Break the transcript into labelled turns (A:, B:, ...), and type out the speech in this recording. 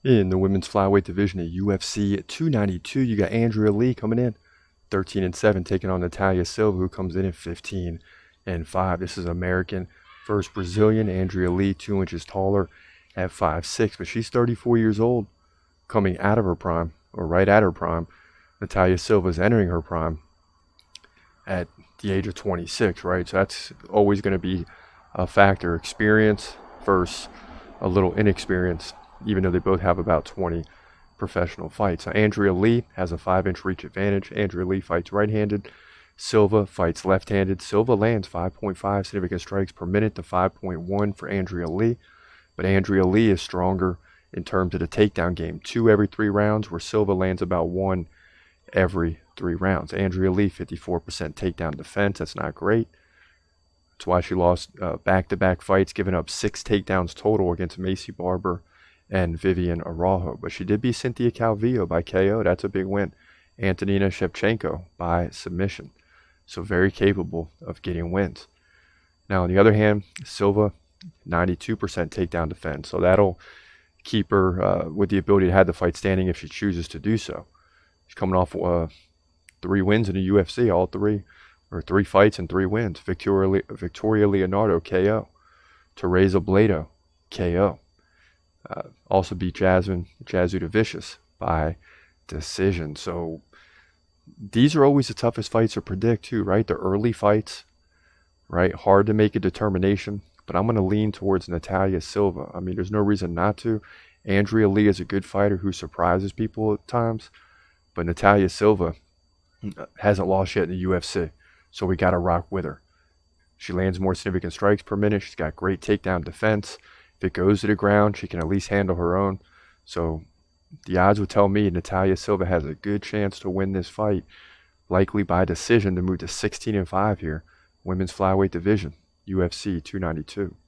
A: In the women's flyweight division at UFC at 292, you got Andrea Lee coming in 13-7, taking on Natalia Silva, who comes in at 15-5. This is American versus Brazilian. Andrea Lee, 2 inches taller at 5'6", but she's 34 years old, coming out of her prime, or right at her prime. Natalia Silva is entering her prime at the age of 26, right? So that's always going to be a factor. Experience versus a little inexperience, even though they both have about 20 professional fights. Now, Andrea Lee has a 5-inch reach advantage. Andrea Lee fights right-handed. Silva fights left-handed. Silva lands 5.5 significant strikes per minute to 5.1 for Andrea Lee. But Andrea Lee is stronger in terms of the takedown game. 2 every 3 rounds, where Silva lands about 1 every 3 rounds. Andrea Lee, 54% takedown defense. That's not great. That's why she lost back-to-back fights, giving up 6 takedowns total against Macy Barber and Vivian Araujo. But she did beat Cynthia Calvillo by KO. That's a big win. Antonina Shevchenko by submission. So very capable of getting wins. Now, on the other hand, Silva, 92% takedown defense. So that'll keep her with the ability to have the fight standing if she chooses to do so. She's coming off 3 wins in the UFC, all 3, or 3 fights and 3 wins. Victoria Leonardo, KO. Teresa Blado, KO. Also beat Jazuda Vicious by decision. So these are always the toughest fights to predict too, right? The early fights, right? Hard to make a determination, but I'm going to lean towards Natalia Silva. I mean, there's no reason not to. Andrea Lee is a good fighter who surprises people at times, but Natalia Silva hasn't lost yet in the UFC, so we got to rock with her. She lands more significant strikes per minute. She's got great takedown defense. If it goes to the ground, she can at least handle her own. So the odds would tell me Natalia Silva has a good chance to win this fight, likely by decision, to move to 16-5 here. Women's flyweight division, UFC 292.